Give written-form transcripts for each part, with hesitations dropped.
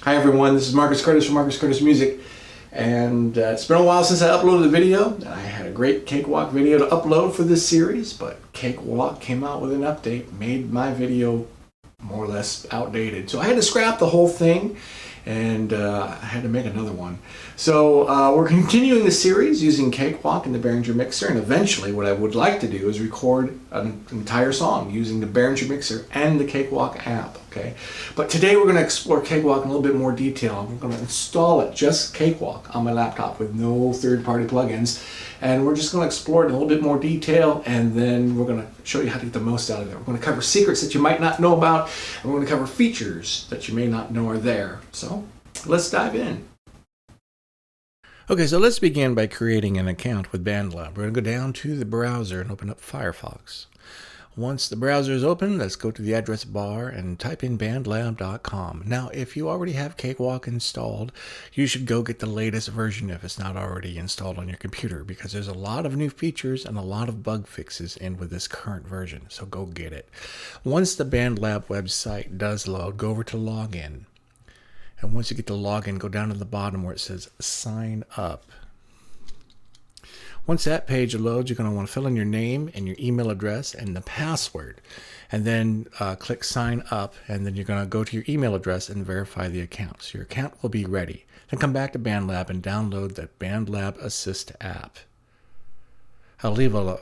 Hi everyone, this is Marcus Curtis from Marcus Curtis Music, and it's been a while since I uploaded the video. I had a great Cakewalk video to upload for this series, but Cakewalk came out with an update, made my video more or less outdated. So I had to scrap the whole thing, and I had to make another one. So we're continuing the series using Cakewalk and the Behringer mixer, and eventually what I would like to do is record an entire song using the Behringer mixer and the Cakewalk app. Okay, but today we're going to explore Cakewalk in a little bit more detail. We're going to install it, just Cakewalk, on my laptop with no third-party plugins, and we're just going to explore it in a little bit more detail, and then we're going to show you how to get the most out of it. We're going to cover secrets that you might not know about, and we're going to cover features that you may not know are there. So let's dive in. Okay, so let's begin by creating an account with BandLab. We're going to go down to the browser and open up Firefox. Once the browser is open, let's go to the address bar and type in bandlab.com. Now, if you already have Cakewalk installed, you should go get the latest version if it's not already installed on your computer, because there's a lot of new features and a lot of bug fixes in with this current version, so go get it. Once the BandLab website does load, go over to Login. And once you get to Login, go down to the bottom where it says Sign Up. Once that page loads, you're going to want to fill in your name and your email address and the password. And then click Sign Up, and then you're going to go to your email address and verify the account. So your account will be ready. Then come back to BandLab and download the BandLab Assist app. I'll leave a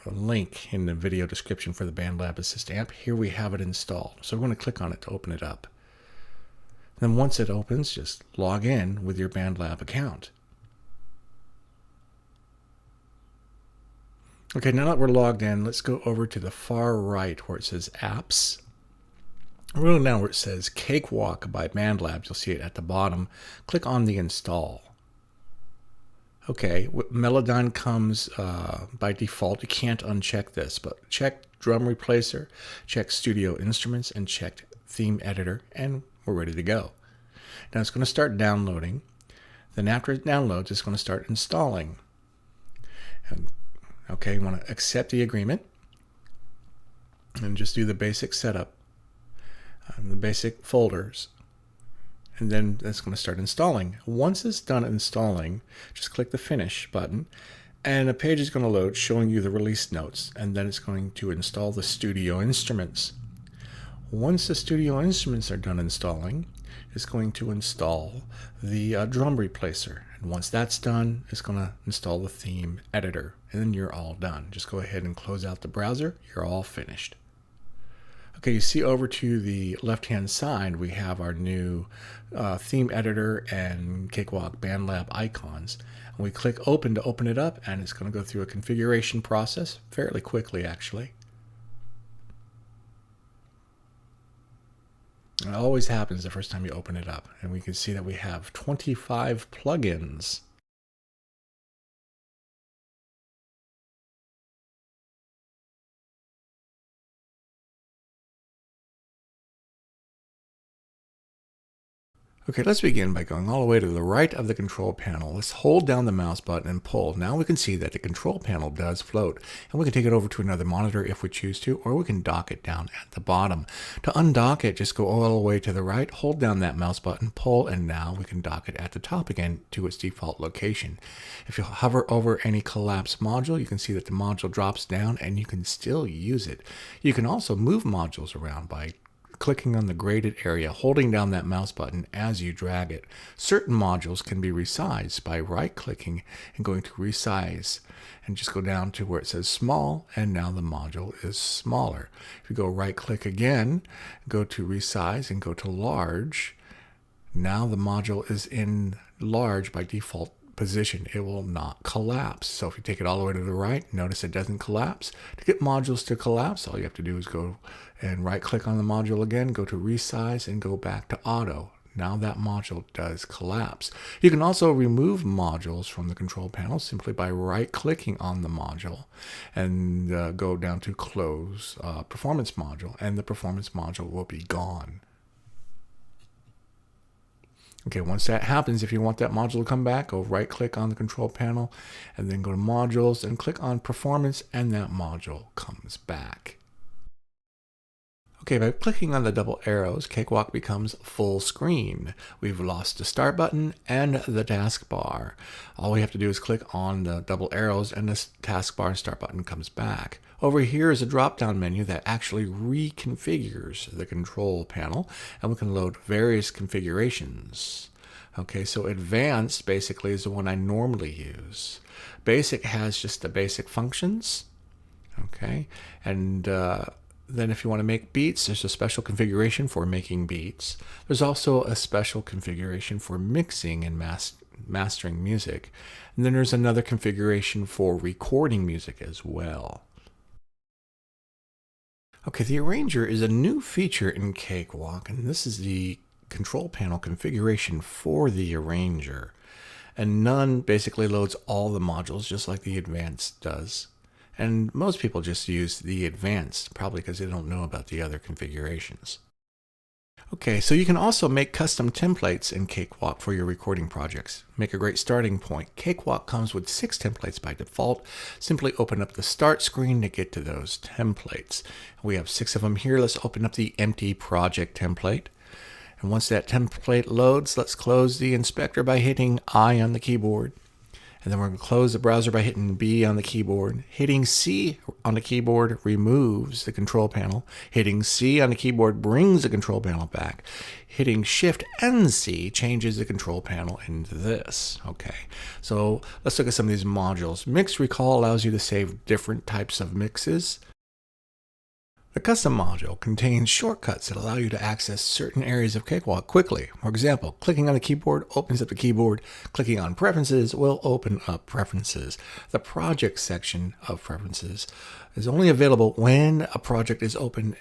link in the video description for the BandLab Assist app. Here we have it installed. So we're going to click on it to open it up. Then once it opens, just log in with your BandLab account. Okay, now that we're logged in, let's go over to the far right where it says Apps. Really now where it says Cakewalk by BandLab, you'll see it at the bottom. Click on the install. Okay, Melodyne comes by default. You can't uncheck this, but check Drum Replacer, check Studio Instruments, and check Theme Editor, and we're ready to go. Now it's going to start downloading. Then after it downloads, it's going to start installing. Okay, you want to accept the agreement and just do the basic setup, the basic folders, and then it's going to start installing. Once it's done installing, just click the Finish button, and a page is going to load showing you the release notes, and then it's going to install the Studio Instruments. Once the Studio Instruments are done installing, it's going to install the Drum Replacer. And once that's done, it's going to install the Theme Editor. And then you're all done. Just go ahead and close out the browser. You're all finished. Okay, you see over to the left-hand side, we have our new Theme Editor and Cakewalk BandLab icons. And we click Open to open it up, and it's going to go through a configuration process fairly quickly, actually. It always happens the first time you open it up, and we can see that we have 25 plugins. Okay, let's begin by going all the way to the right of the control panel. Let's hold down the mouse button and pull. Now we can see that the control panel does float, and we can take it over to another monitor if we choose to, or we can dock it down at the bottom. To undock it, just go all the way to the right, hold down that mouse button, pull, and now we can dock it at the top again to its default location. If you hover over any collapsed module, you can see that the module drops down and you can still use it. You can also move modules around by clicking on the graded area, holding down that mouse button as you drag it. Certain modules can be resized by right-clicking and going to resize, and just go down to where it says small, and now the module is smaller. If you go right-click again, go to resize and go to large, now the module is in large by default position. It will not collapse. So if you take it all the way to the right, notice it doesn't collapse. To get modules to collapse, all you have to do is go and right click on the module again, go to resize, and go back to auto. Now that module does collapse. You can also remove modules from the control panel simply by right clicking on the module and go down to close performance module, and the performance module will be gone. Okay, once that happens, if you want that module to come back, go right click on the control panel and then go to modules and click on performance, and that module comes back. Okay, by clicking on the double arrows, Cakewalk becomes full screen. We've lost the start button and the taskbar. All we have to do is click on the double arrows and this taskbar and start button comes back. Over here is a drop-down menu that actually reconfigures the control panel, and we can load various configurations. Okay, so advanced basically is the one I normally use. Basic has just the basic functions. Okay, and then if you want to make beats, there's a special configuration for making beats. There's also a special configuration for mixing and mastering music. And then there's another configuration for recording music as well. Okay, the Arranger is a new feature in Cakewalk, and this is the control panel configuration for the Arranger. And none basically loads all the modules just like the Advanced does. And most people just use the Advanced, probably because they don't know about the other configurations. Okay, so you can also make custom templates in Cakewalk for your recording projects. Make a great starting point. Cakewalk comes with 6 templates by default. Simply open up the start screen to get to those templates. We have 6 of them here. Let's open up the empty project template. And once that template loads, let's close the inspector by hitting I on the keyboard. And then we're going to close the browser by hitting B on the keyboard. Hitting C on the keyboard removes the control panel. Hitting C on the keyboard brings the control panel back. Hitting Shift and C changes the control panel into this. Okay, so let's look at some of these modules. Mix Recall allows you to save different types of mixes. The custom module contains shortcuts that allow you to access certain areas of Cakewalk quickly. For example, clicking on the keyboard opens up the keyboard. Clicking on Preferences will open up Preferences. The project section of Preferences is only available when a project is open.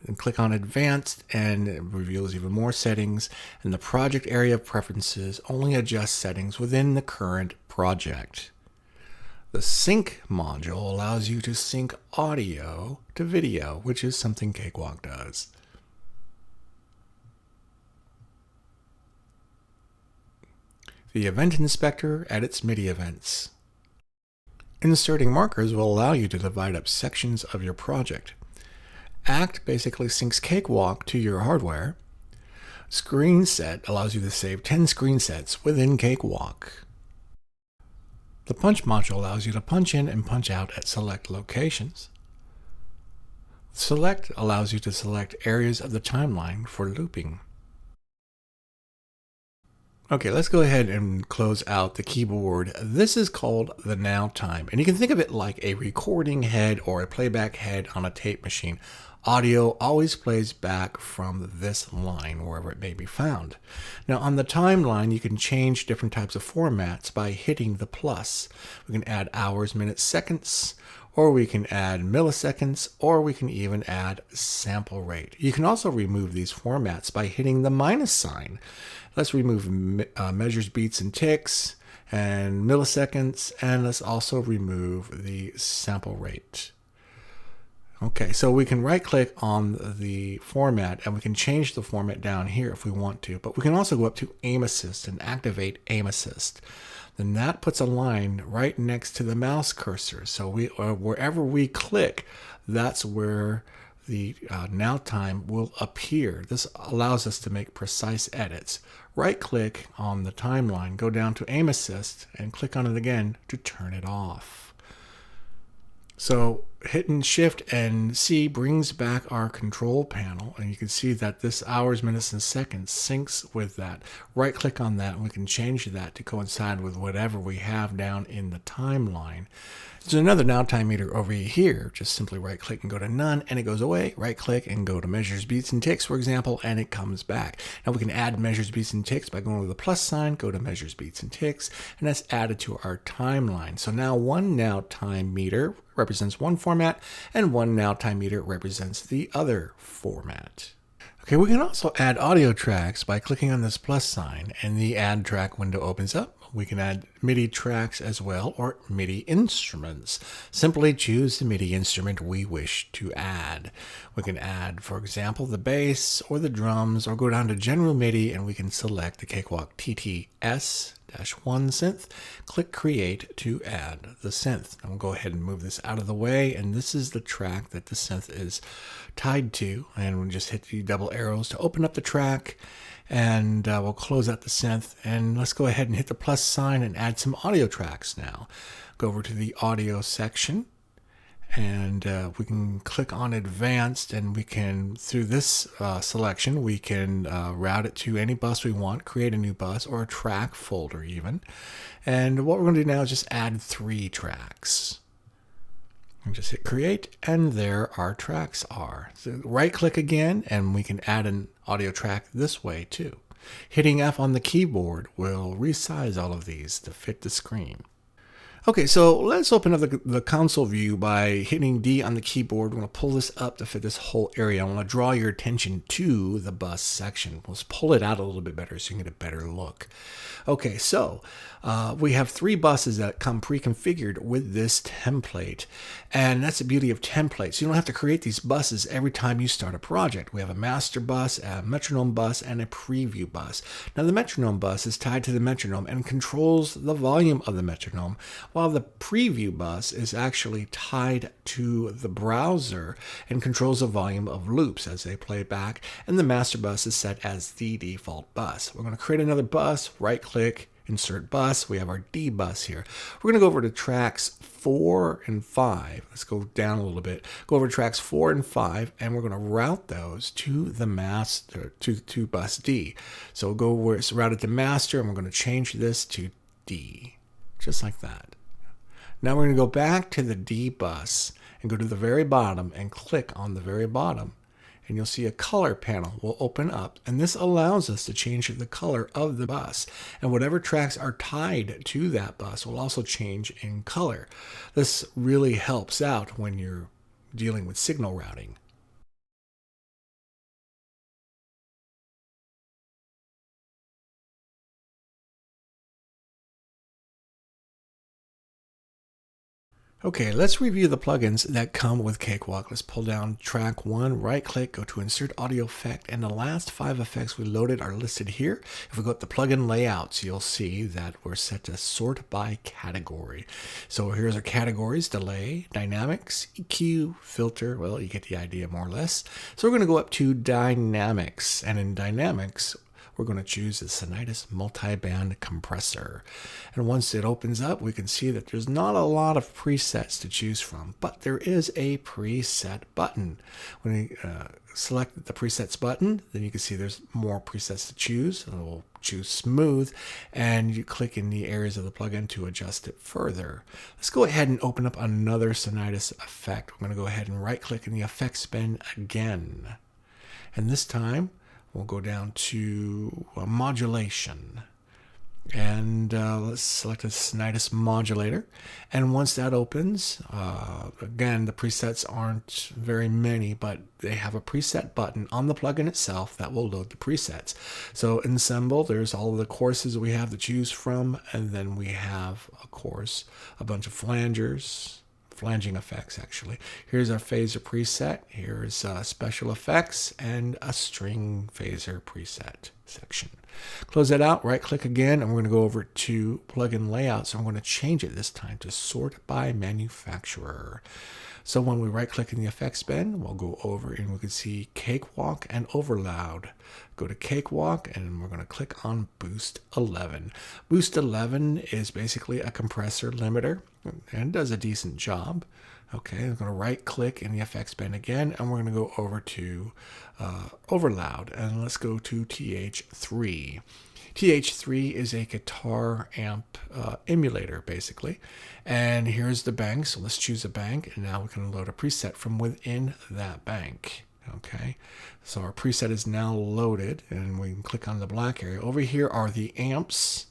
And click on Advanced and it reveals even more settings. And the project area of Preferences only adjusts settings within the current project. The Sync module allows you to sync audio to video, which is something Cakewalk does. The Event Inspector edits MIDI events. Inserting markers will allow you to divide up sections of your project. Act basically syncs Cakewalk to your hardware. Screen Set allows you to save 10 screen sets within Cakewalk. The Punch module allows you to punch in and punch out at select locations. Select allows you to select areas of the timeline for looping. Okay, let's go ahead and close out the keyboard. This is called the Now Time, and you can think of it like a recording head or a playback head on a tape machine. Audio always plays back from this line wherever it may be found. Now on the timeline, you can change different types of formats by hitting the plus. We can add hours, minutes, seconds, or we can add milliseconds, or we can even add sample rate. You can also remove these formats by hitting the minus sign. Let's remove measures, beats, and ticks, and milliseconds, and let's also remove the sample rate. Okay, so we can right click on the format and we can change the format down here if we want to, but we can also go up to Aim Assist and activate Aim Assist. Then that puts a line right next to the mouse cursor. So wherever we click, that's where the Now Time will appear. This allows us to make precise edits. Right click on the timeline, go down to Aim Assist and click on it again to turn it off. So hitting Shift and C brings back our control panel, and you can see that this hours, minutes, and seconds syncs with that. Right click on that and we can change that to coincide with whatever we have down in the timeline. There's another Now Time meter over here. Just simply right click and go to None and it goes away. Right click and go to Measures, Beats, and Ticks, for example, and it comes back. Now we can add Measures, Beats, and Ticks by going to the plus sign, go to Measures, Beats, and Ticks, and that's added to our timeline. So now one Now Time meter represents one format and one Now Time meter represents the other format. Okay, we can also add audio tracks by clicking on this plus sign and the Add Track window opens up. We can add MIDI tracks as well, or MIDI instruments. Simply choose the MIDI instrument we wish to add. We can add, for example, the bass or the drums, or go down to General MIDI and we can select the Cakewalk TTS -1 synth, click create to add the synth. I'm going to go ahead and move this out of the way, and this is the track that the synth is tied to, and we'll just hit the double arrows to open up the track, and we'll close out the synth, and let's go ahead and hit the plus sign and add some audio tracks now. Go over to the audio section, and we can click on advanced, and we can, through this selection, we can route it to any bus we want, create a new bus or a track folder even. And what we're going to do now is just add 3 tracks. And just hit create, and there our tracks are. So right click again, and we can add an audio track this way too. Hitting F on the keyboard will resize all of these to fit the screen. Okay, so let's open up the console view by hitting D on the keyboard. We're going to pull this up to fit this whole area. I want to draw your attention to the bus section. Let's pull it out a little bit better so you can get a better look. Okay, so we have 3 buses that come pre-configured with this template, and that's the beauty of templates. You don't have to create these buses every time you start a project. We have a master bus, a metronome bus, and a preview bus. Now the metronome bus is tied to the metronome and controls the volume of the metronome, while the preview bus is actually tied to the browser and controls the volume of loops as they play back, and the master bus is set as the default bus. We're going to create another bus, right click, insert bus. We have our D bus here. We're going to go over to tracks 4 and 5. Let's go down a little bit. Go over to tracks 4 and 5, and we're going to route those to the master, to bus D. So we'll go where it's routed to master, and we're going to change this to D, just like that. Now we're going to go back to the D bus and go to the very bottom and click on the very bottom, and you'll see a color panel will open up, and this allows us to change the color of the bus, and whatever tracks are tied to that bus will also change in color. This really helps out when you're dealing with signal routing. Okay, let's review the plugins that come with Cakewalk. Let's pull down track 1, right click, go to insert audio effect, and the last 5 effects we loaded are listed here. If we go to plugin layouts, you'll see that we're set to sort by category. So here's our categories: delay, dynamics, EQ, filter. Well, you get the idea more or less. So we're going to go up to dynamics, and in dynamics, we're going to choose the Sonitus multi-band compressor. And once it opens up, we can see that there's not a lot of presets to choose from, but there is a preset button. When we select the presets button, then you can see there's more presets to choose. We'll choose smooth, and you click in the areas of the plugin to adjust it further. Let's go ahead and open up another Sonitus effect. We're going to go ahead and right click in the effects bin again. And this time, we'll go down to modulation, and let's select a Sonitus modulator. And once that opens, again, the presets aren't very many, but they have a preset button on the plugin itself that will load the presets. So ensemble, there's all of the courses we have to choose from, and then we have, of course, a bunch of flanging effects actually. Here's our phaser preset, here's special effects, and a string phaser preset section. Close that out, right click again, and we're going to go over to plugin layouts, and we're going to change it this time to sort by manufacturer. So when we right click in the effects bin, we'll go over and we can see Cakewalk and Overloud. Go to Cakewalk, and we're going to click on Boost 11. Boost 11 is basically a compressor limiter and does a decent job. Okay, I'm going to right click in the effects bin again, and we're going to go over to Overloud, and let's go to TH3. TH3 is a guitar amp emulator, basically. And here's the bank, so let's choose a bank, and now we can load a preset from within that bank. Okay, so our preset is now loaded, and we can click on the black area. Over here are the amps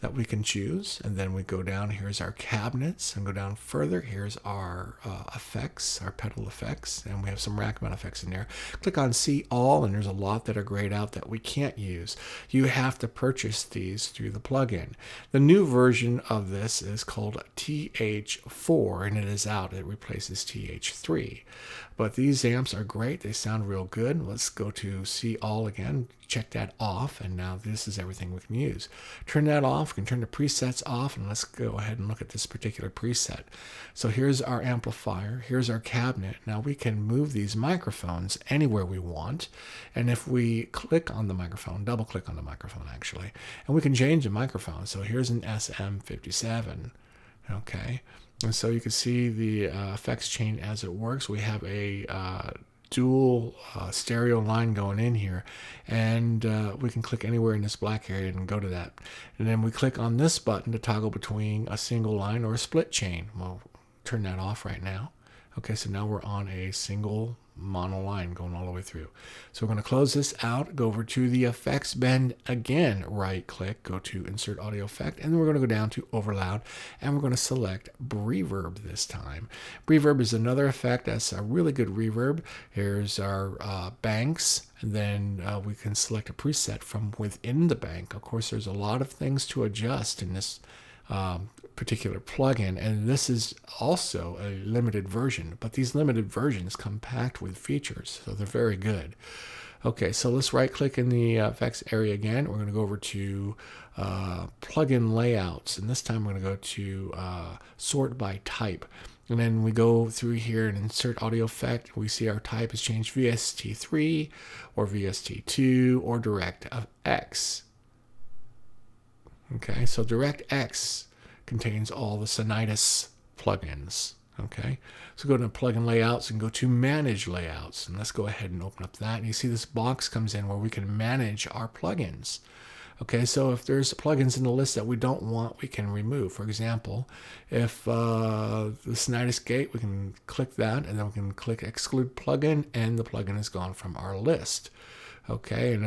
that we can choose, and then we go down. Here's our cabinets, and go down further. Here's our effects, our pedal effects, and we have some rack mount effects in there. Click on See All, and there's a lot that are grayed out that we can't use. You have to purchase these through the plugin. The new version of this is called TH4, and it is out. It replaces TH3. But these amps are great. They sound real good. Let's go to See All again. Check that off, and now this is everything we can use. Turn that off. We can turn the presets off, and let's go ahead and look at this particular preset. So here's our amplifier, here's our cabinet. Now we can move these microphones anywhere we want, and if we click on the microphone, double click on the microphone actually, and we can change the microphone. So here's an SM57, okay? And so you can see the effects chain as it works. We have a dual stereo line going in here, and we can click anywhere in this black area and go to that. And then we click on this button to toggle between a single line or a split chain. We'll turn that off right now. Okay, so now we're on a single mono line going all the way through. So we're going to close this out, go over to the effects bend again, right click, go to insert audio effect, and then we're going to go down to overloud, and we're going to select reverb this time. Reverb is another effect that's a really good reverb. Here's our banks, and then we can select a preset from within the bank. Of course, there's a lot of things to adjust in this particular plugin, and this is also a limited version, but these limited versions come packed with features, so they're very good. Okay, so let's right click in the effects area again. We're going to go over to plugin layouts, and this time we're going to go to sort by type, and then we go through here and insert audio effect. We see our type has changed VST3 or VST2 or DirectX. Okay, so DirectX contains all the Sonitus plugins. Okay, so go to plugin layouts and go to manage layouts, and let's go ahead and open up that. And you see this box comes in where we can manage our plugins. Okay, so if there's plugins in the list that we don't want, we can remove. For example, if the Sonitus gate, we can click that, and then we can click exclude plugin, and the plugin is gone from our list. Okay, and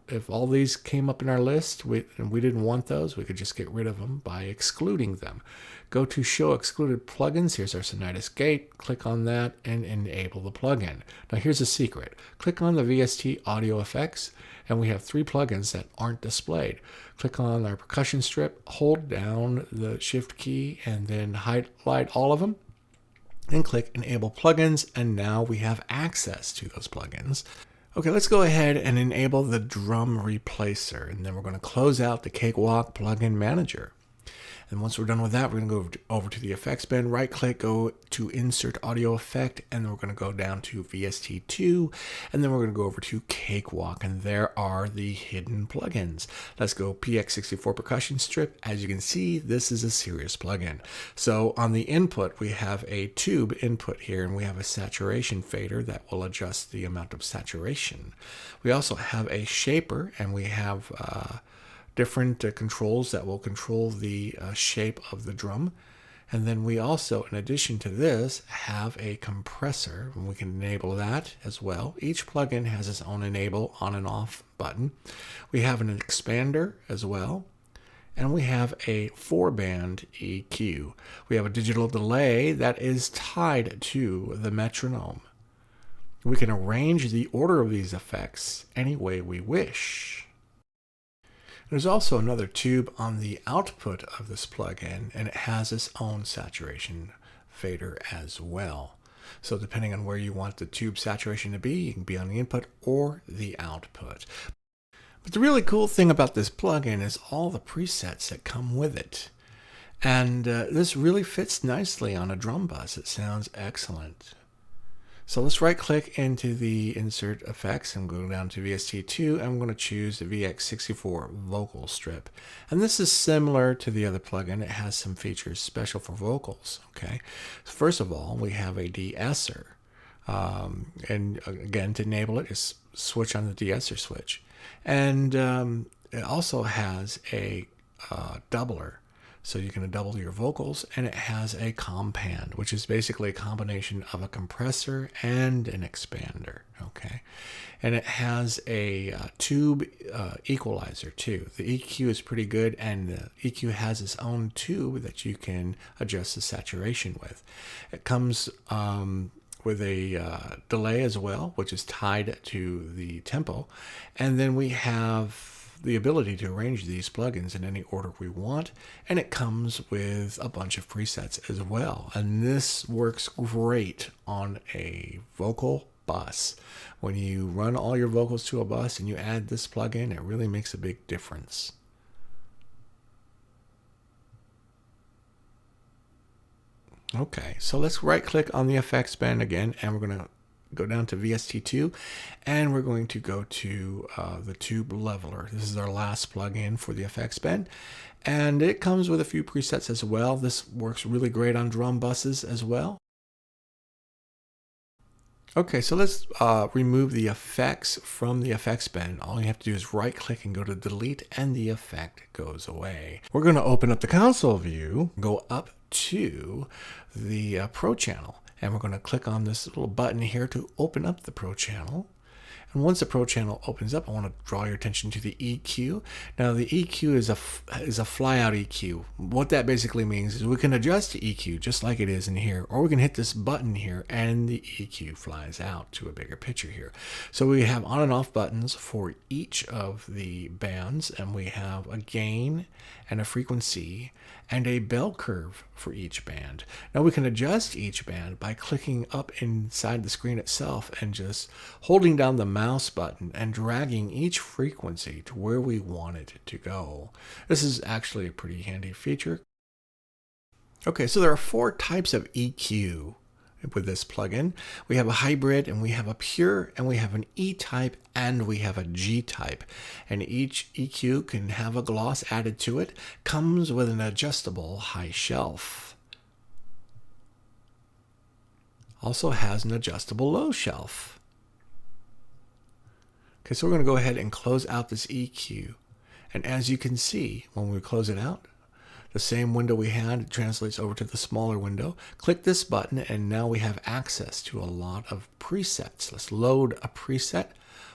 if all these came up in our list and we didn't want those, we could just get rid of them by excluding them. Go to show excluded plugins. Here's our Sonitus gate. Click on that and enable the plugin. Now here's a secret. Click on the VST audio effects, and we have 3 plugins that aren't displayed. Click on our percussion strip, hold down the shift key, and then highlight all of them, and click enable plugins, and now we have access to those plugins. Okay, let's go ahead and enable the drum replacer, and then we're going to close out the Cakewalk plugin manager. And once we're done with that, we're going to go over to the effects bin, right click, go to insert audio effect, and then we're going to go down to VST2, and then we're going to go over to Cakewalk, and there are the hidden plugins. Let's go PX64 percussion strip. As you can see, this is a serious plugin. So on the input, we have a tube input here, and we have a saturation fader that will adjust the amount of saturation. We also have a shaper, and we have different controls that will control the shape of the drum. And then we also, in addition to this, have a compressor, and we can enable that as well. Each plugin has its own enable on and off button. We have an expander as well, and we have a 4-band EQ. We have a digital delay that is tied to the metronome. We can arrange the order of these effects any way we wish. There's also another tube on the output of this plugin, and it has its own saturation fader as well. So depending on where you want the tube saturation to be, you can be on the input or the output. But the really cool thing about this plugin is all the presets that come with it. And this really fits nicely on a drum bus. It sounds excellent. So let's right click into the insert effects and go down to VST2, and I'm going to choose the VX64 vocal strip. And this is similar to the other plugin. It has some features special for vocals. Okay, first of all, we have a de-esser. And again, to enable it, just switch on the de-esser switch. And it also has a doubler. So you can double your vocals, and it has a compand, which is basically a combination of a compressor and an expander. Okay, and it has a tube equalizer too. The EQ is pretty good, and the EQ has its own tube that you can adjust the saturation with. It comes with a delay as well, which is tied to the tempo, and then we have the ability to arrange these plugins in any order we want, and it comes with a bunch of presets as well. And this works great on a vocal bus. When you run all your vocals to a bus and you add this plugin, it really makes a big difference. Okay, so let's right click on the effects band again, and we're going to go down to VST2, and we're going to go to the tube leveler. This is our last plugin for the effects band, and it comes with a few presets as well. This works really great on drum buses as well. Okay, so let's remove the effects from the effects band. All you have to do is right click and go to delete, and the effect goes away. We're going to open up the console view, go up to the Pro channel, and we're going to click on this little button here to open up the Pro channel. And once the Pro channel opens up, I want to draw your attention to the EQ. Now the EQ is a flyout EQ. What that basically means is we can adjust the EQ just like it is in here, or we can hit this button here and the EQ flies out to a bigger picture here. So we have on and off buttons for each of the bands, and we have a gain and a frequency and a bell curve for each band. Now we can adjust each band by clicking up inside the screen itself and just holding down the mouse button and dragging each frequency to where we want it to go. This is actually a pretty handy feature. Okay, so there are 4 types of EQ with this plugin. We have a hybrid, and we have a pure, and we have an E-type, and we have a G-type. And each EQ can have a gloss added to it, comes with an adjustable high shelf. Also has an adjustable low shelf. Okay, so we're going to go ahead and close out this EQ. And as you can see, when we close it out, the same window we had translates over to the smaller window. Click this button, and now we have access to a lot of presets. Let's load a preset,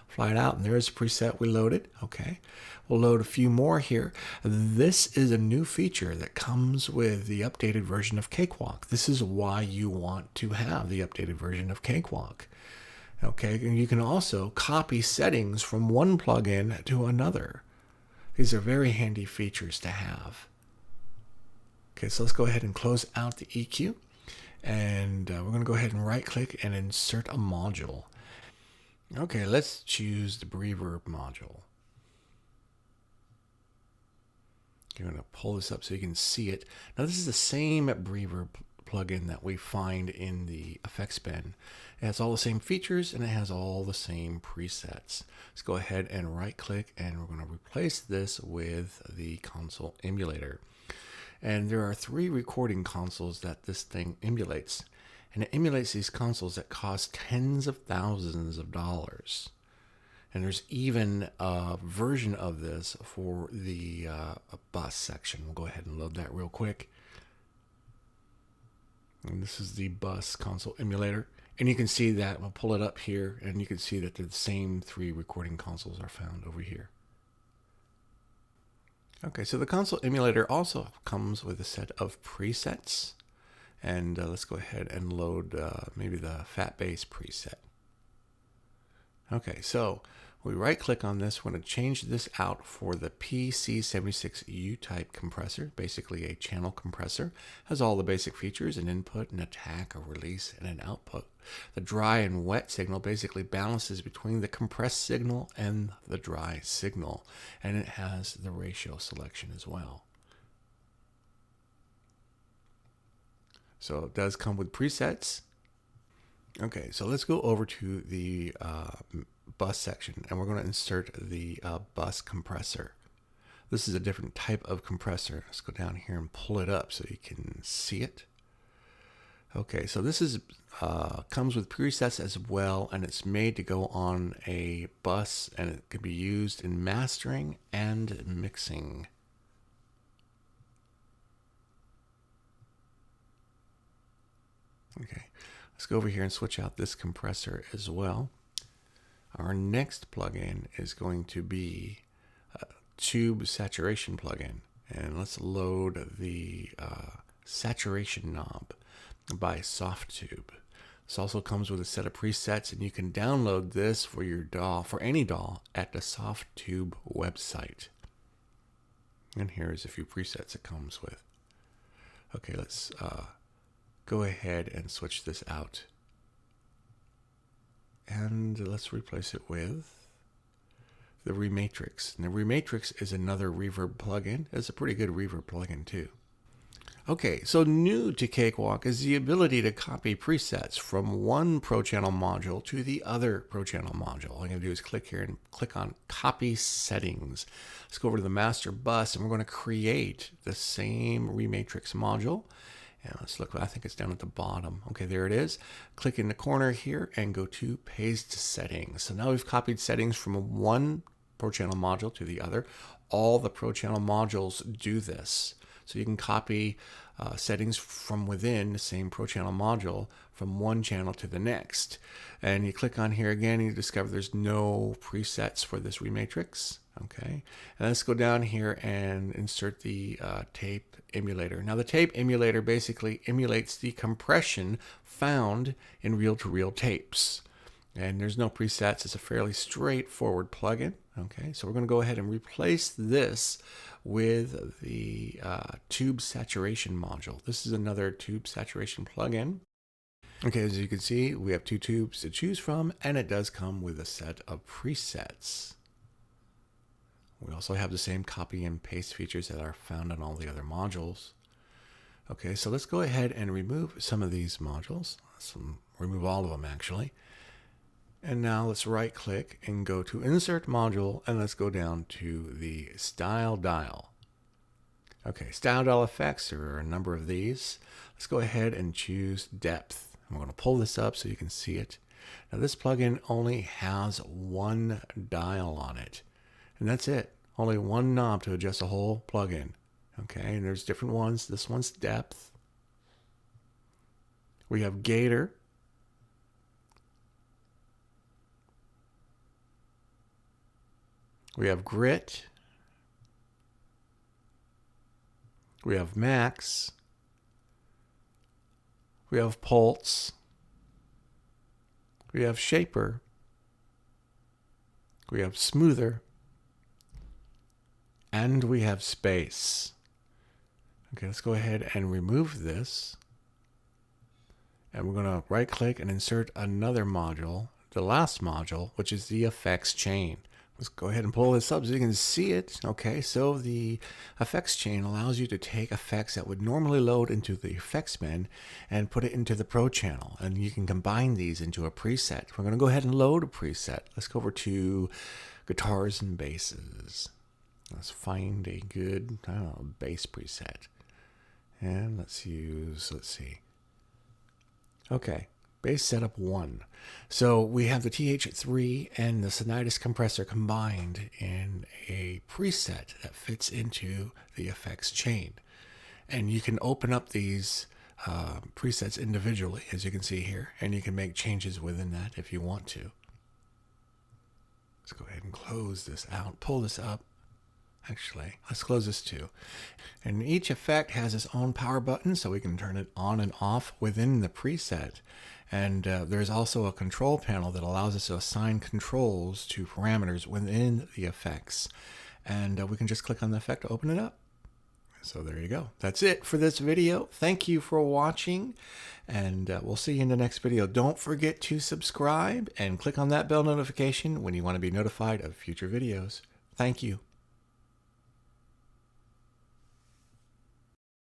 fly it out, and there's a preset we loaded. Okay, we'll load a few more here. This is a new feature that comes with the updated version of Cakewalk. This is why you want to have the updated version of Cakewalk. Okay, and you can also copy settings from one plugin to another. These are very handy features to have. Okay, so let's go ahead and close out the EQ, and we're going to go ahead and right click and insert a module. Okay, let's choose the reverb module. You're going to pull this up so you can see it. Now this is the same reverb plugin that we find in the effects bin. It has all the same features, and it has all the same presets. Let's go ahead and right click, and we're going to replace this with the console emulator. And there are 3 recording consoles that this thing emulates. And it emulates these consoles that cost tens of thousands of dollars. And there's even a version of this for the bus section. We'll go ahead and load that real quick. And this is the bus console emulator. And you can see that, we'll pull it up here, and you can see that the same 3 recording consoles are found over here. Okay, so the console emulator also comes with a set of presets, and let's go ahead and load maybe the fat bass preset. Okay, so we right click on this. We're going to change this out for the PC76U type compressor, basically a channel compressor. Has all the basic features: an input, an attack, a release, and an output. The dry and wet signal basically balances between the compressed signal and the dry signal, and it has the ratio selection as well. So it does come with presets. Okay, so let's go over to the bus section, and we're going to insert the bus compressor. This is a different type of compressor. Let's go down here and pull it up so you can see it. Okay, so this is comes with presets as well, and it's made to go on a bus, and it can be used in mastering and mixing. Okay, let's go over here and switch out this compressor as well. Our next plugin is going to be a tube saturation plugin, and let's load the saturation knob by SoftTube. This also comes with a set of presets, and you can download this for your DAW, for any DAW, at the SoftTube website. And here's a few presets it comes with. Okay, let's go ahead and switch this out. And let's replace it with the Rematrix. And the Rematrix is another reverb plugin. It's a pretty good reverb plugin too. Okay, so new to Cakewalk is the ability to copy presets from one Pro Channel module to the other Pro Channel module. All I'm going to do is click here and click on Copy Settings. Let's go over to the master bus, and we're going to create the same Rematrix module. And let's look, I think it's down at the bottom. Okay, there it is. Click in the corner here and go to Paste Settings. So now we've copied settings from one Pro Channel module to the other. All the Pro Channel modules do this. So you can copy settings from within the same Pro Channel module from one channel to the next. And you click on here again, and you discover there's no presets for this Rematrix. Okay, and let's go down here and insert the tape emulator. Now the tape emulator basically emulates the compression found in reel-to-reel tapes. And there's no presets. It's a fairly straightforward plugin. Okay, so we're going to go ahead and replace this with the tube saturation module. This is another tube saturation plugin. Okay, as you can see, we have two tubes to choose from, and it does come with a set of presets. We also have the same copy and paste features that are found on all the other modules. Okay, so let's go ahead and remove some of these modules. Remove all of them, actually. And now let's right click and go to Insert Module, and let's go down to the Style Dial. Okay, Style Dial effects, there are a number of these. Let's go ahead and choose Depth. I'm going to pull this up so you can see it. Now this plugin only has one dial on it, and that's it. Only one knob to adjust the whole plugin. Okay, and there's different ones. This one's Depth. We have Gator. We have Grit. We have Max. We have Pulse. We have Shaper. We have Smoother. And we have Space. Okay, let's go ahead and remove this. And we're going to right click and insert another module, the last module, which is the effects chain. Let's go ahead and pull this up so you can see it. Okay, so the effects chain allows you to take effects that would normally load into the effects bin and put it into the Pro Channel. And you can combine these into a preset. We're going to go ahead and load a preset. Let's go over to Guitars and Basses. Let's find a good, bass preset. And let's see. Okay. Bass setup 1. So we have the TH3 and the Sonitis compressor combined in a preset that fits into the effects chain. And you can open up these presets individually, as you can see here, and you can make changes within that if you want to. Let's go ahead and close this out, pull this up. Actually, let's close this too. And each effect has its own power button, so we can turn it on and off within the preset. And there's also a control panel that allows us to assign controls to parameters within the effects. And we can just click on the effect to open it up. So there you go. That's it for this video. Thank you for watching, and we'll see you in the next video. Don't forget to subscribe and click on that bell notification when you want to be notified of future videos. Thank you.